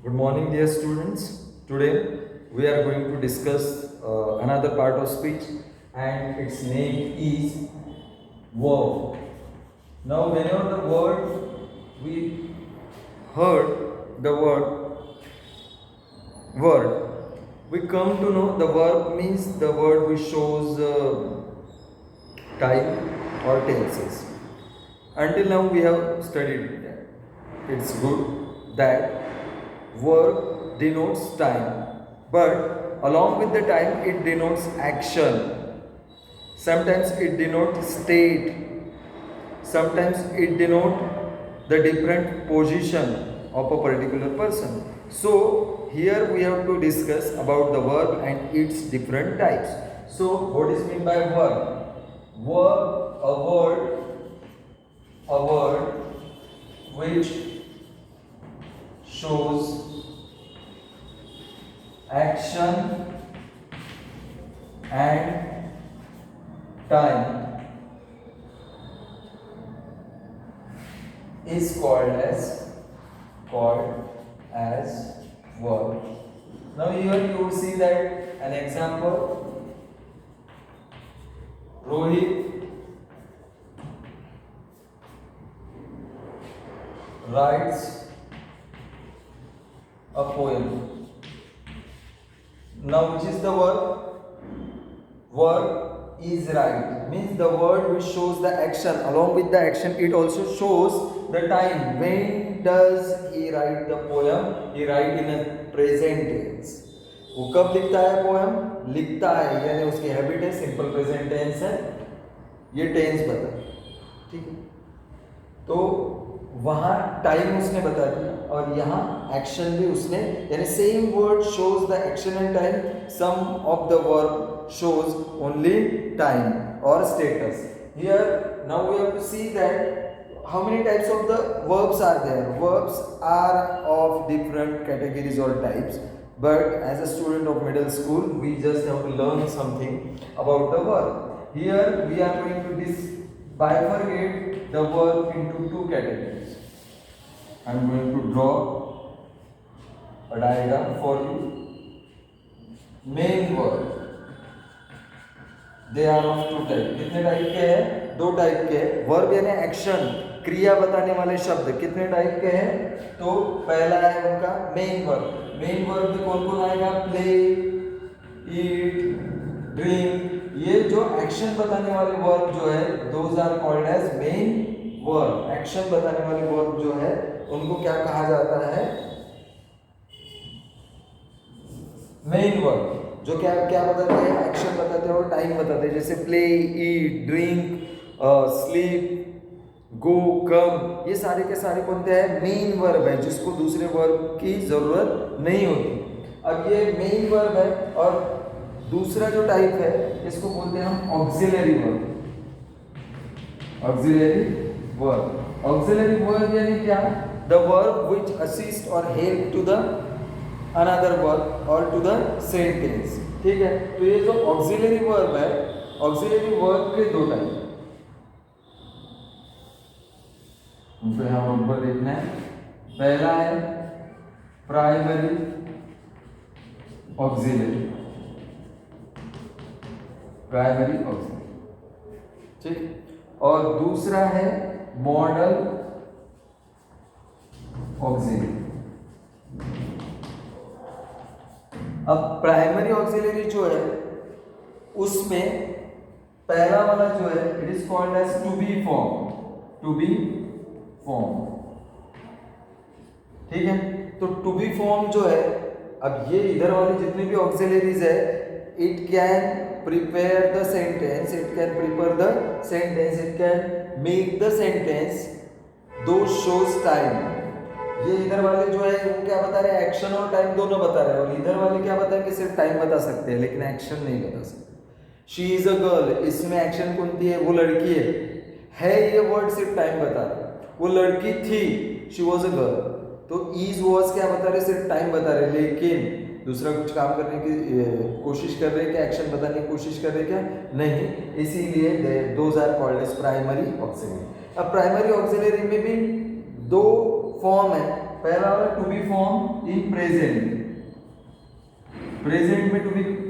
Good morning, dear students. Today we are going to discuss another part of speech, and its name is verb. Now, whenever the word we heard the word, we come to know the verb means the word which shows time or tenses. Until now, we have studied that. It's good that verb denotes time, but along with the time, it denotes action. Sometimes it denotes state. Sometimes it denotes the different position of a particular person. So here we have to discuss about the verb and its different types. So what is meant by verb? Verb, a word which shows action and time is called as verb. Now here you will see that an example: Rohit writes a poem. Now which is the verb? Verb is write, means the word which shows the action. Along with the action, it also shows the time. When does he write the poem? He write in a present tense. वो कब लिखता है poem? लिखता है, यानी उसकी habit है, simple present tense है, ये टेंस बता, ठीक है। तो वहाँ टाइम उसने बता दिया और यहाँ एक्शन भी उसने, यानी same word shows the action and time, some of the verb shows only time or status. Here now we have to see that how many types of the verbs are there. Verbs are of different categories or types, but as a student of middle school we just have to learn something about the verb. Here we are going to bifurcate the verb into two categories. I am going to draw a diagram for you. Main verb, they are of two type. कितने type के हैं? दो type के हैं. Verb यानी action, क्रिया बताने वाले शब्द कितने टाइप के हैं? तो पहला है उनका मेन वर्ब. मेन वर्ब में कौन कौन आएगा? Play, eat, drink. ये जो एक्शन बताने वाले वर्ब जो है, those are called as main verb. Action बताने वाले वर्ब जो है उनको क्या कहा जाता है? Main verb. जो क्या क्या बताते हैं? एक्शन बताते हैं और टाइम बताते हैं. जैसे प्ले, ईट, ड्रिंक, स्लीप, गो, कम, ये सारे के सारे कौनते हैं? मेन वर्ब है, जिसको दूसरे वर्ब की जरूरत नहीं होती. अब ये मेन वर्ब है और दूसरा जो टाइप है इसको बोलते हैं हम auxiliary verb. Auxiliary verb. Auxiliary verb यानी क्या? द वर्ब व्हिच असिस्ट और help to the another verb or to the sentence. ठीक है. तो ये जो ऑक्सिलरी वर्ब है, ऑक्सिलरी वर्ब के दो टाइप, उनको यहाँ ऊपर देखना है. पहला है प्राइमरी ऑक्सिलरी. प्राइमरी ऑक्सिलरी, ठीक. और दूसरा है मॉडल ऑक्सिलरी. अब प्राइमरी ऑक्सिलरी जो है उसमें पहला वाला जो है it is called as to be form. To be form, ठीक है. तो टू बी फॉर्म जो है, अब ये इधर वाली जितनी भी ऑक्सिलरीज है, it can prepare the sentence, it can prepare the sentence, it can make the sentence, दो शोज टाइम. ये इधर वाले जो है वो क्या बता रहे हैं? एक्शन और टाइम दोनों बता रहे हैं. और इधर वाले क्या बता रहे हैं कि सिर्फ टाइम बता सकते हैं लेकिन एक्शन नहीं बता सकते. शी इज अ गर्ल, इसमें एक्शन कौन थी है? वो लड़की है. ये वर्ड सिर्फ टाइम बता रहे. वो लड़की थी, शी वॉज अ गर्ल. तो इज वॉज क्या बता रहे? सिर्फ टाइम बता रहे, लेकिन दूसरा कुछ काम करने की कोशिश कर रहे हैं क्या? एक्शन बताने की कोशिश कर रहे क्या? नहीं. इसीलिए those are called as primary auxiliary. अब प्राइमरी ऑक्सिलरी में भी दो फॉर्म है. पहला वाला to be form in present. Present में टू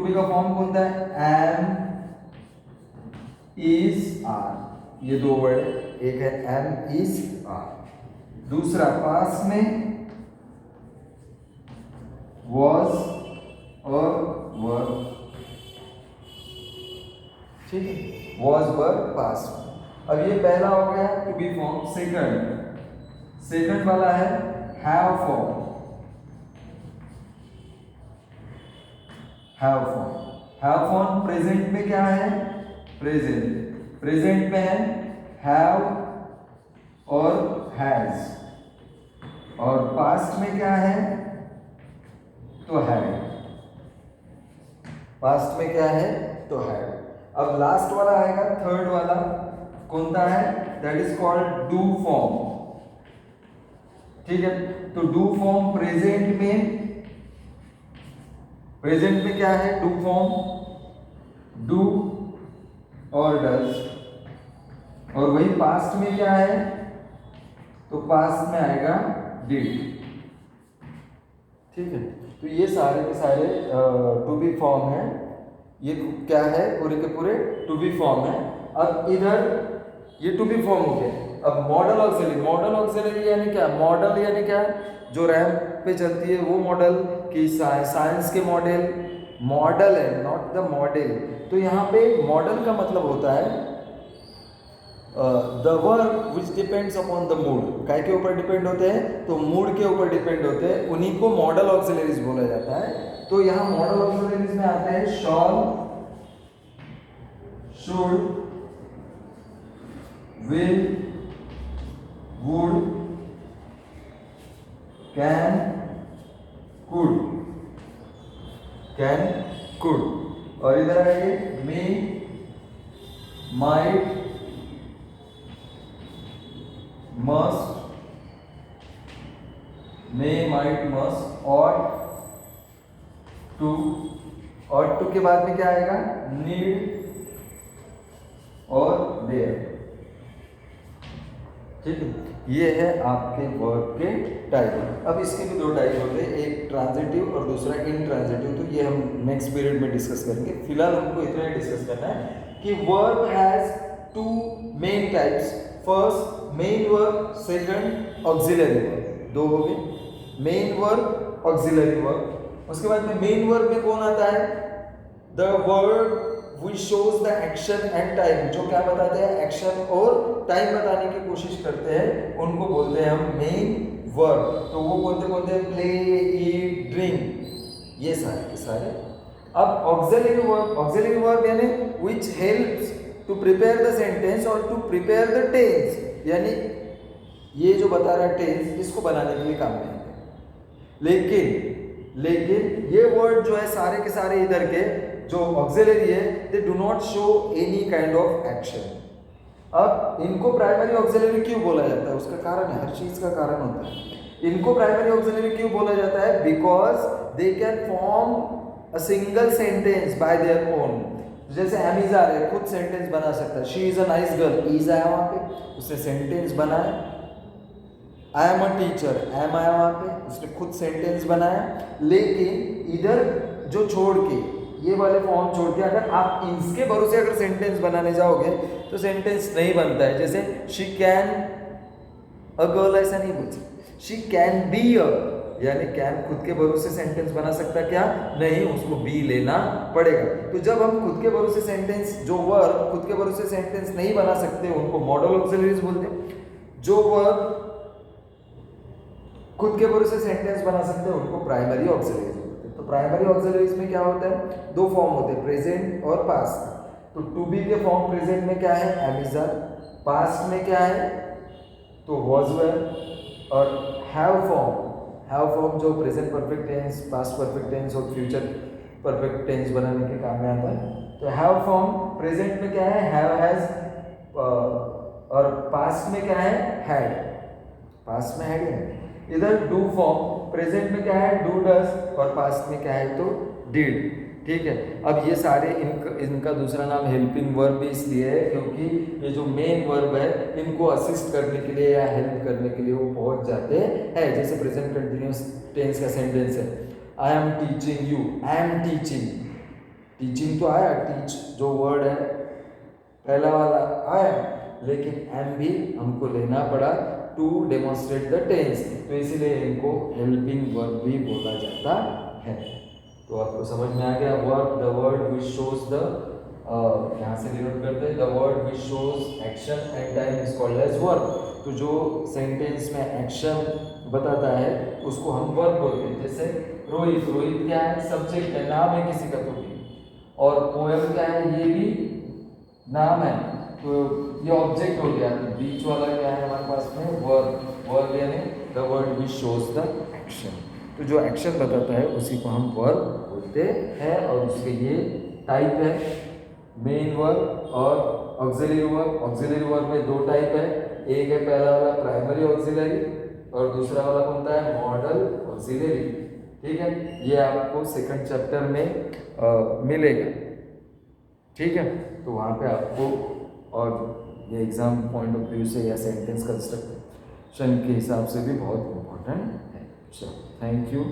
बी का फॉर्म कौन सा है? Am, is, are. ये दो वर्ड है, एक है एम, इज, आर। दूसरा पास्ट में was और were, ठीक है, was were past। अब ये पहला हो गया टू बी फॉर्म। सेकंड वाला है have form. Have form present में क्या है? प्रेजेंट में है हैव और हैज, और पास्ट में क्या है? तो हैड। पास्ट में क्या है? तो हैड। अब लास्ट वाला आएगा, थर्ड वाला कौन सा है? That is called do form. ठीक है, तो डू फॉर्म प्रेजेंट में क्या है? डू फॉर्म डू और डज। और वही पास्ट में क्या है? तो पास्ट में आएगा डिड। ठीक है, तो ये सारे के सारे टू बी फॉर्म है। ये क्या है? पूरे के पूरे टू बी फॉर्म है। अब इधर ये टू बी फॉर्म हो गया। अब मॉडल ऑक्सिलरी यानी क्या? मॉडल यानी क्या? जो रैंप पे चलती है वो मॉडल की साइंस के मॉडल है, नॉट द मॉडल। तो यहाँ पे मॉडल का मतलब होता है the work which depends upon the mood. काय के ऊपर डिपेंड होते हैं? तो मूड के ऊपर डिपेंड होते हैं, उन्हीं को मॉडल ऑक्सिलरीज बोला जाता है। तो यहाँ मॉडल ऑक्सिलरीज में आते हैं shall, should, will, would, can, could. और इधर आइए may, might, must, may, might, must, ought to के बाद में क्या आएगा? नीड और देयर। ठीक है, ये है आपके वर्ब के टाइप। अब इसके भी दो टाइप होते हैं, एक ट्रांजिटिव और दूसरा इनट्रांजिटिव। तो ये हम नेक्स्ट पीरियड में डिस्कस करेंगे। फिलहाल हमको इतना ही डिस्कस करना है कि verb has two main types. First main verb, second auxiliary verb. दो हो गए, मेन वर्ब, ऑक्सिलरी वर्ब। उसके बाद में मेन वर्ब में कौन आता है? The verb which shows the action and time। जो क्या बताते हैं? एक्शन और टाइम बताने की कोशिश करते हैं, उनको बोलते हैं हम मेन वर्ब। तो वो कौन से? प्ले, ईट, ड्रिंक, ये सारे के सारे। अब ऑक्सिलरी वर्ब यानी which helps to prepare the sentence और to prepare the tense, यानी ये जो बता रहा है टेंस, इसको बनाने के लिए काम में आते हैं। लेकिन ये वर्ड जो है सारे के सारे इधर के जो ऑक्सिलरी है, they do not show any kind of action. अब इनको प्राइमरी ऑक्सिलरी क्यों बोला जाता है? उसका कारण है, हर चीज का कारण होता है। इनको प्राइमरी ऑक्सिलरी क्यों बोला जाता है? Because they can form a single sentence by their own. जैसे एमिजार है, खुद सेंटेंस बना सकता है। She is a nice girl, is आया वहां पे, उसने सेंटेंस बनाया। I am a teacher, am आया वहां पे, उसने खुद सेंटेंस बनाया। लेकिन इधर जो छोड़ के, ये वाले फॉर्म छोड़ के अगर आप इसके भरोसे अगर सेंटेंस बनाने जाओगे तो सेंटेंस नहीं बनता है। जैसे शी कैन अ गर्ल, ऐसा नहीं बोल सकते। शी कैन बी अ, यानी कैन खुद के भरोसे सेंटेंस बना सकता क्या? नहीं, उसको बी लेना पड़ेगा। तो जब हम खुद के भरोसे सेंटेंस, जो वर्ब खुद के भरोसे सेंटेंस नहीं बना सकते, उनको मॉडल ऑक्सिलरीज बोलते हैं। जो वर्ब खुद के भरोसे सेंटेंस बना सकते हैं, उनको प्राइमरी ऑक्सिलरीज बोलते हैं। तो प्राइमरी ऑक्सिलरीज में क्या होता है? दो फॉर्म होते हैं, प्रेजेंट और पास्ट। तो टू बी के फॉर्म प्रेजेंट में क्या है? एमिजार। पास्ट में क्या है? तो वॉज वेर। और हैव फॉर्म जो present perfect tense, past perfect tense और फ्यूचर परफेक्ट टेंस बनाने के काम में आता है। तो हैव फॉर्म प्रेजेंट में क्या है? Have, has. और पास्ट में क्या है? हैड। पास्ट में हैड है। इधर डू फॉर्म प्रेजेंट में क्या है? Do, does. और पास्ट में क्या है? तो डिड। ठीक है। अब ये सारे इनका दूसरा नाम हेल्पिंग वर्ब भी इसलिए है क्योंकि ये जो मेन वर्ब है इनको असिस्ट करने के लिए या हेल्प करने के लिए वो पहुंच जाते हैं। जैसे प्रेजेंट कंटिन्यूअस टेंस का सेंटेंस है, I am teaching you, I am teaching, teaching तो आया, टीच जो वर्ड है पहला वाला आया, लेकिन एम भी हमको लेना पड़ा टू डेमोन्स्ट्रेट द टेंस, तो इसीलिए इनको हेल्पिंग वर्ब भी बोला जाता है। तो आपको समझ में आ गया verb, the word which shows the, यहाँ से डिनोट करते हैं, the word which shows action and time is called as verb. तो जो सेंटेंस में एक्शन बताता है उसको हम वर्ब बोलते हैं। जैसे रोहित, रोहित क्या है, सब्जेक्ट है, नाम है किसी का तो भी, और पोएम क्या है, ये भी नाम है, तो ये ऑब्जेक्ट हो गया। तो बीच वाला क्या है हमारे पास में, वर्ब, वर्ब यानी the word which shows the action. तो जो एक्शन बताता है उसी को हम वर्ब बोलते हैं, और उसके ये टाइप है, मेन वर्ब और ऑक्सिलरी वर्ब। ऑक्सिलरी वर्ब में दो टाइप है, एक है पहला वाला प्राइमरी ऑक्सिलरी और दूसरा वाला कौन सा है, मॉडल ऑक्सिलरी। ठीक है, ये आपको सेकंड चैप्टर में मिलेगा। ठीक है, तो वहाँ पे आपको, और ये एग्जाम पॉइंट ऑफ व्यू से या सेंटेंस कंस्ट्रक्शन के हिसाब से भी बहुत इम्पोर्टेंट है। चलो, थैंक यू।